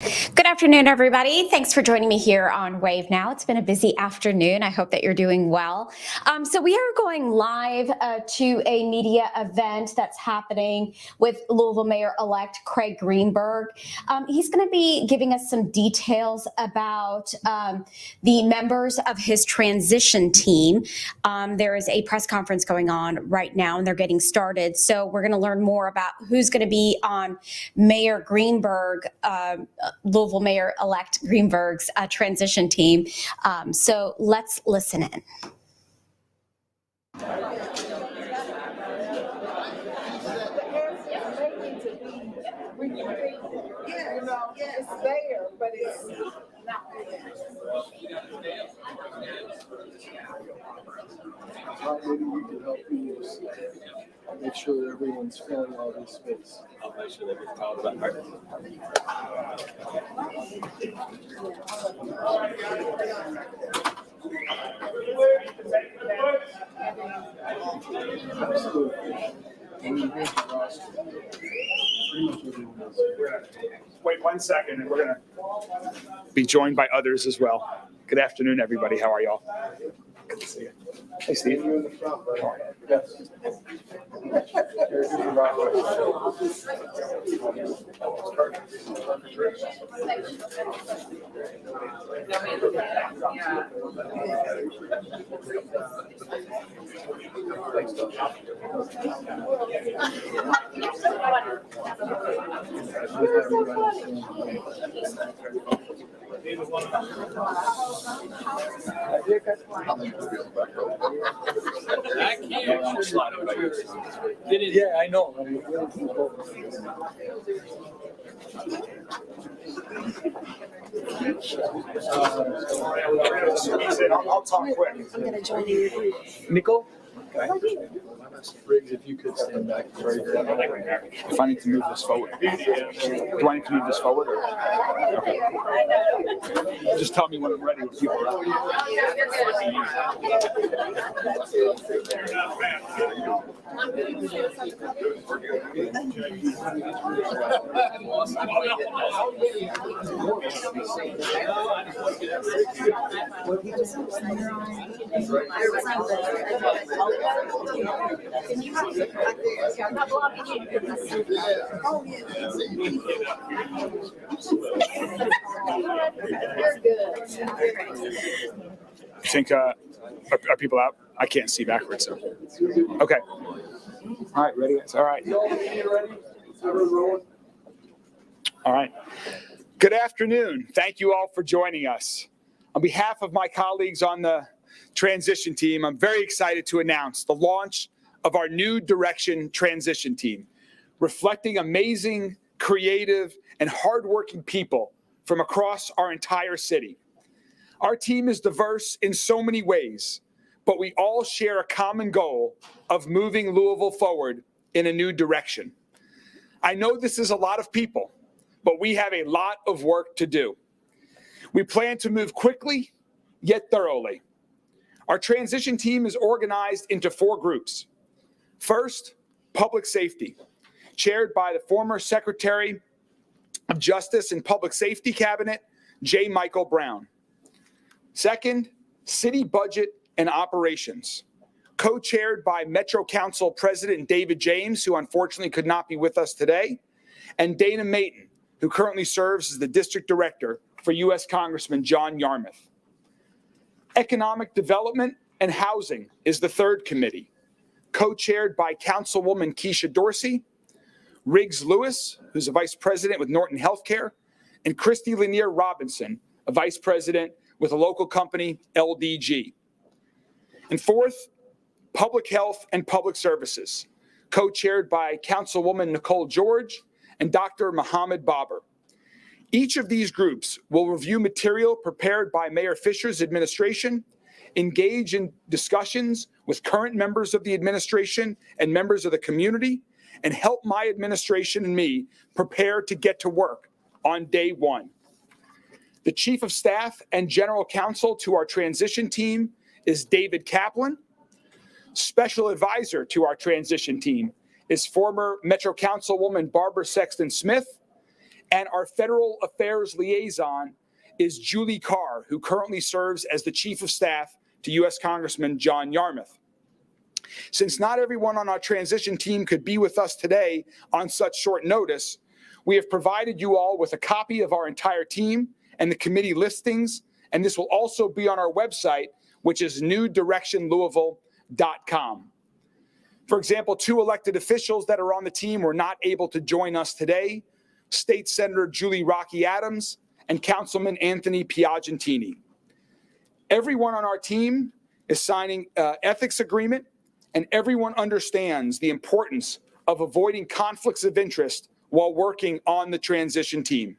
Good afternoon, everybody. Thanks for joining me here on Wave Now. It's been a busy afternoon. I hope that you're doing well. So we are going live to a media event that's happening with Louisville Mayor-elect Craig Greenberg. He's going to be giving us some details about the members of his transition team. There is a press conference going on right now, and they're getting started. So we're going to learn more about who's going to be on Mayor Greenberg, Louisville Mayor-elect Greenberg's transition team. So let's listen in. It's there, but it's not there. Maybe we can help you make sure that everyone's filling all this space. I'll make sure that we're talking about her. Absolutely. Wait 1 second, and we're going to be joined by others as well. Good afternoon, everybody. How are y'all? Good to see you. Hey, Steve. You in the front, right? Yes. Yeah, I know. I'll talk quick. I'm going to join you. Nicole? Okay. Briggs, if you could stand back right there. If I need to move this forward. Do I need to move this forward? Or? Okay. Just tell me when I'm ready with people. You think are people out? I can't see backwards. So. Okay. All right, ready? It's all right. All right. Good afternoon. Thank you all for joining us. On behalf of my colleagues on the transition team, I'm very excited to announce the launch of our new direction transition team, reflecting amazing, creative, and hardworking people from across our entire city. Our team is diverse in so many ways, but we all share a common goal of moving Louisville forward in a new direction. I know this is a lot of people, but we have a lot of work to do. We plan to move quickly, yet thoroughly. Our transition team is organized into 4 groups. First, public safety, chaired by the former Secretary of Justice and Public Safety Cabinet, J. Michael Brown. Second, city budget and operations, co-chaired by Metro Council President David James, who unfortunately could not be with us today, and Dana Mayton, who currently serves as the district director for U.S. Congressman John Yarmouth. Economic development and housing is the third committee, co-chaired by Councilwoman Keisha Dorsey, Riggs Lewis, who's a vice president with Norton Healthcare, and Christy Lanier Robinson, a vice president with a local company, LDG. And fourth, public health and public services, co-chaired by Councilwoman Nicole George and Dr. Mohammed Baber. Each of these groups will review material prepared by Mayor Fisher's administration, engage in discussions with current members of the administration and members of the community, and help my administration and me prepare to get to work on day one. The Chief of Staff and General Counsel to our transition team is David Kaplan. Special advisor to our transition team is former Metro Councilwoman Barbara Sexton Smith, And our federal affairs liaison is Julie Carr, who currently serves as the Chief of Staff to U.S. Congressman John Yarmouth. Since not everyone on our transition team could be with us today on such short notice, we have provided you all with a copy of our entire team and the committee listings, and this will also be on our website, which is newdirectionlouisville.com. For example, 2 elected officials that are on the team were not able to join us today: State Senator Julie Rocky Adams and Councilman Anthony Piagentini. Everyone on our team is signing an ethics agreement, and everyone understands the importance of avoiding conflicts of interest while working on the transition team.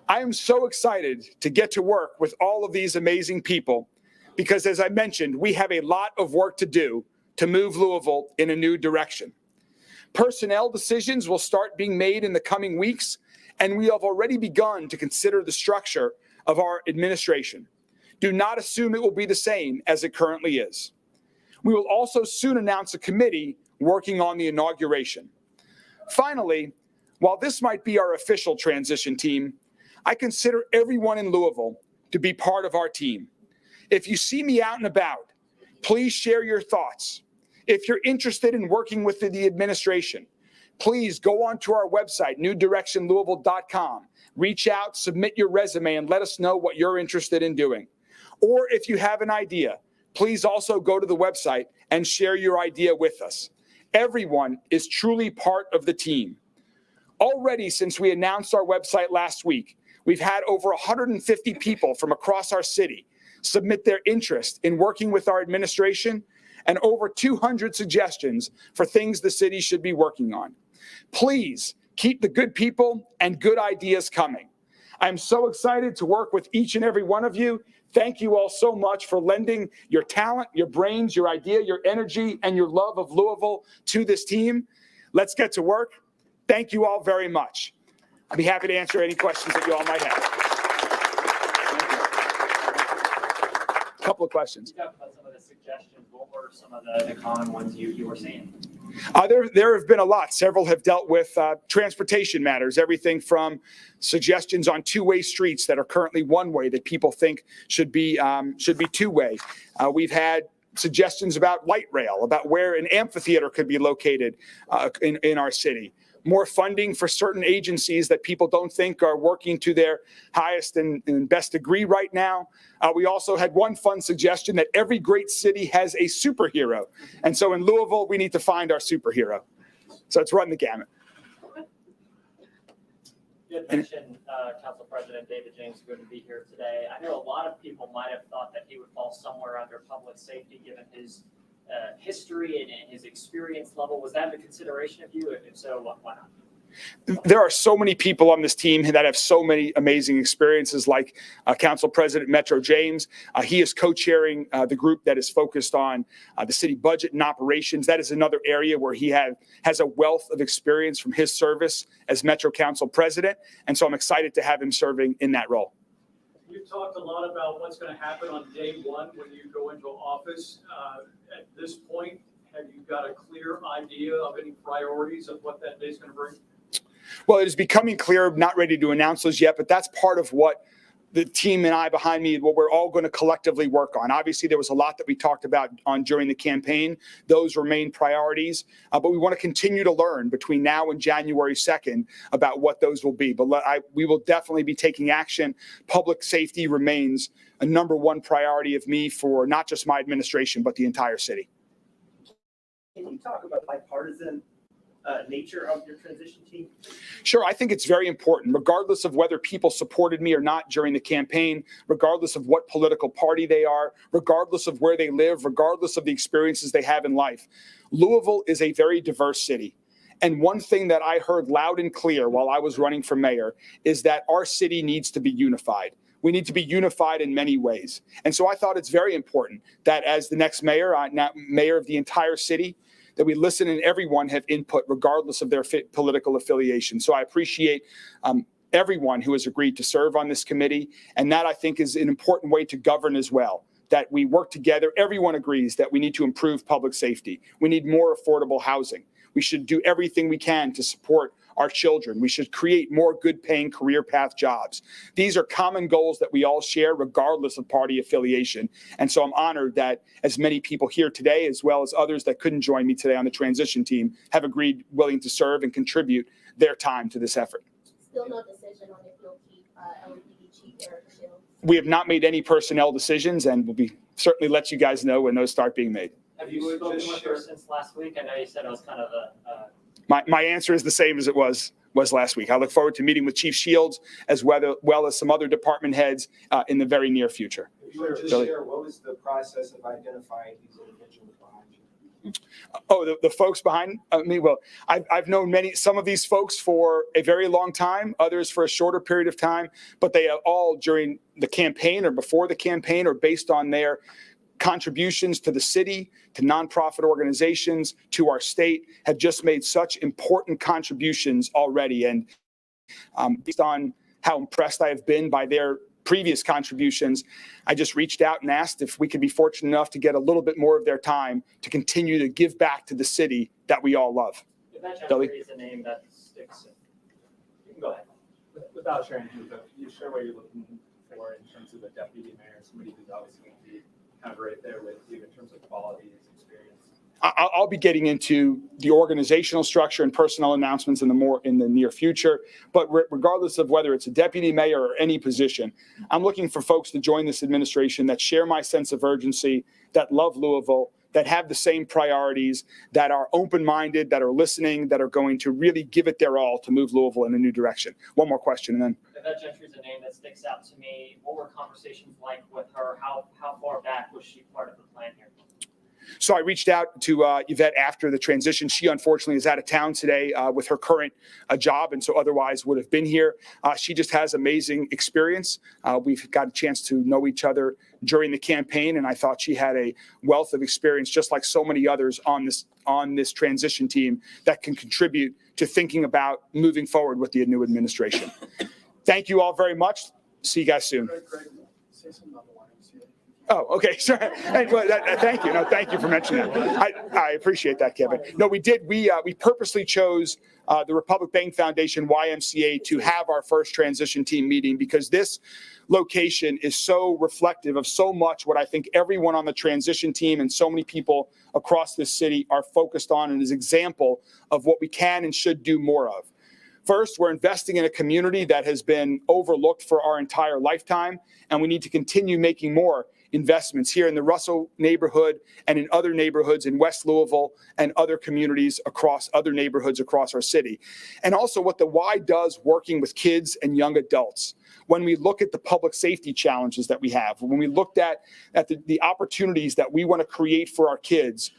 I am so excited to get to work with all of these amazing people because, as I mentioned, we have a lot of work to do to move Louisville in a new direction. Personnel decisions will start being made in the coming weeks, and we have already begun to consider the structure of our administration. Do not assume it will be the same as it currently is. We will also soon announce a committee working on the inauguration. Finally, while this might be our official transition team, I consider everyone in Louisville to be part of our team. If you see me out and about, please share your thoughts. If you're interested in working with the administration, please go onto our website, newdirectionlouisville.com. Reach out, submit your resume, and let us know what you're interested in doing. Or if you have an idea, please also go to the website and share your idea with us. Everyone is truly part of the team. Already, since we announced our website last week, we've had over 150 people from across our city submit their interest in working with our administration and over 200 suggestions for things the city should be working on. Please keep the good people and good ideas coming. I'm so excited to work with each and every one of you. Thank you all so much for lending your talent, your brains, your idea, your energy, and your love of Louisville to this team. Let's get to work. Thank you all very much. I'd be happy to answer any questions that you all might have. A couple of questions. You talked about some of the suggestions. What were some of the common ones you were seeing? There have been a lot. Several have dealt with transportation matters, everything from suggestions on two-way streets that are currently one-way that people think should be two-way. We've had suggestions about light rail, about where an amphitheater could be located in our city. More funding for certain agencies that people don't think are working to their highest and best degree right now. We also had one fun suggestion that every great city has a superhero. And so in Louisville, we need to find our superhero. So it's run the gamut. You had mentioned Council President David James is going to be here today. I know a lot of people might have thought that he would fall somewhere under public safety given his history and his experience level. Was that a consideration of you? If so, why not? There are so many people on this team that have so many amazing experiences, like Council President Metro James. He is co-chairing the group that is focused on the city budget and operations. That is another area where he has a wealth of experience from his service as Metro Council President. And so I'm excited to have him serving in that role. You've talked a lot about what's going to happen on day one when you go into office. At this point, have you got a clear idea of any priorities of what that day is going to bring? Well, it is becoming clear. I'm not ready to announce those yet, but that's part of what the team and I behind me, what we're all going to collectively work on. Obviously, there was a lot that we talked about during the campaign. Those remain priorities, but we want to continue to learn between now and January 2nd about what those will be. But we will definitely be taking action. Public safety remains a number one priority of me for not just my administration, but the entire city. Can you talk about bipartisan nature of your transition team? Sure. I think it's very important, regardless of whether people supported me or not during the campaign, regardless of what political party they are, regardless of where they live, regardless of the experiences they have in life. Louisville is a very diverse city. And one thing that I heard loud and clear while I was running for mayor is that our city needs to be unified. We need to be unified in many ways. And so I thought it's very important that as the next mayor, mayor of the entire city, that we listen and everyone have input regardless of their political affiliation. So I appreciate everyone who has agreed to serve on this committee. And that, I think, is an important way to govern as well, that we work together. Everyone agrees that we need to improve public safety. We need more affordable housing. We should do everything we can to support our children. We should create more good-paying career path jobs. These are common goals that we all share regardless of party affiliation. And so I'm honored that as many people here today, as well as others that couldn't join me today on the transition team, have agreed willing to serve and contribute their time to this effort. Still no decision on if you'll keep LAPD Chief Eric Shields? We have not made any personnel decisions, and we'll certainly let you guys know when those start being made. Have you spoken with her since last week? I know you said it was kind of My answer is the same as it was last week. I look forward to meeting with Chief Shields as well as some other department heads in the very near future. If you would just Billy? share, what was the process of identifying these individuals behind you? Oh, the folks behind me. Well, I've known some of these folks for a very long time, others for a shorter period of time, but they are all during the campaign or before the campaign or based on their contributions to the city, to nonprofit organizations, to our state, have just made such important contributions already. And based on how impressed I have been by their previous contributions, I just reached out and asked if we could be fortunate enough to get a little bit more of their time to continue to give back to the city that we all love. Yvette Billy? Gentry is a name that sticks. You can go ahead. Without sharing who, but can you share what you're looking for in terms of a deputy mayor, somebody who's obviously going to be kind of right there with you in terms of qualities, experience? I'll be getting into the organizational structure and personnel announcements in the near future. But regardless of whether it's a deputy mayor or any position, I'm looking for folks to join this administration that share my sense of urgency, that love Louisville, that have the same priorities, that are open-minded, that are listening, that are going to really give it their all to move Louisville in a new direction. One more question, and then. Yvette Gentry is a name that sticks out to me. What were conversations like with her? How far back was she part of the plan here? So I reached out to Yvette after the transition. She unfortunately is out of town today with her current job, and so otherwise would have been here. She just has amazing experience. We've got a chance to know each other during the campaign, and I thought she had a wealth of experience, just like so many others on this transition team, that can contribute to thinking about moving forward with the new administration. Thank you all very much. See you guys soon. Greg, say something about the YMCA. Oh, okay, sure. Thank you. No, thank you for mentioning that. I appreciate that, Kevin. No, we did. We purposely chose the Republic Bank Foundation YMCA to have our first transition team meeting because this location is so reflective of so much what I think everyone on the transition team and so many people across this city are focused on, and is an example of what we can and should do more of. First, we're investing in a community that has been overlooked for our entire lifetime, and we need to continue making more investments here in the Russell neighborhood and in other neighborhoods in West Louisville and other communities across other neighborhoods across our city. And also what the Y does working with kids and young adults. When we look at the public safety challenges that we have, when we looked at the opportunities that we want to create for our kids,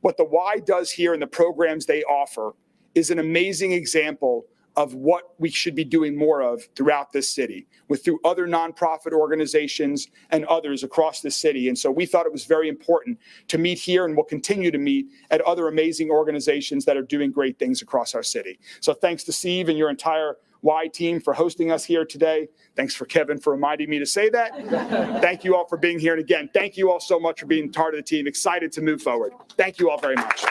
what the Y does here and the programs they offer is an amazing example of what we should be doing more of throughout this city, through other nonprofit organizations and others across the city. And so we thought it was very important to meet here, and we'll continue to meet at other amazing organizations that are doing great things across our city. So thanks to Steve and your entire Y team for hosting us here today. Thanks for Kevin for reminding me to say that. Thank you all for being here. And again, thank you all so much for being part of the team. Excited to move forward. Thank you all very much.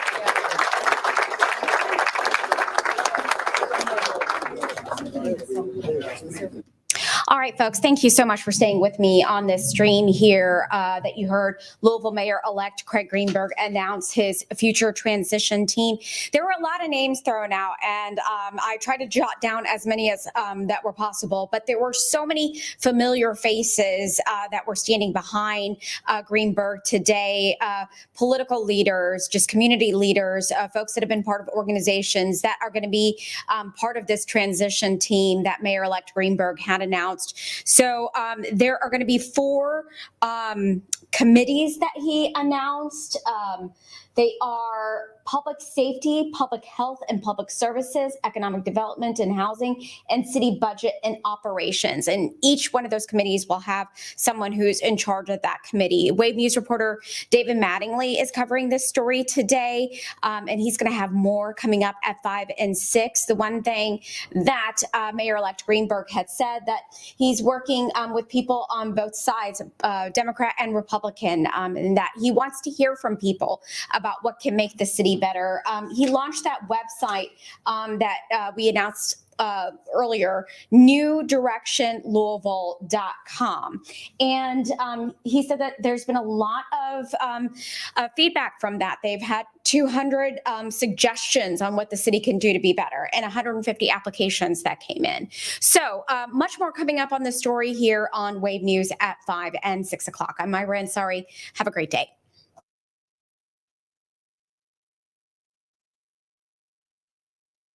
All right, folks, thank you so much for staying with me on this stream here that you heard Louisville Mayor-elect Craig Greenberg announce his future transition team. There were a lot of names thrown out, and I tried to jot down as many as that were possible, but there were so many familiar faces that were standing behind Greenberg today, political leaders, just community leaders, folks that have been part of organizations that are going to be part of this transition team that Mayor-elect Greenberg had announced. So there are going to be 4 committees that he announced. They are public safety, public health and public services, economic development and housing, and city budget and operations. And each one of those committees will have someone who's in charge of that committee. Wave News reporter David Mattingly is covering this story today, and he's going to have more coming up at 5 and 6. The one thing that Mayor-elect Greenberg had said that he's working with people on both sides, Democrat and Republican, and that he wants to hear from people about what can make the city better. He launched that website that we announced earlier, newdirectionlouisville.com. And he said that there's been a lot of feedback from that. They've had 200 suggestions on what the city can do to be better and 150 applications that came in. So much more coming up on the story here on Wave News at 5 and 6 o'clock. I'm Myra Ansari. Have a great day.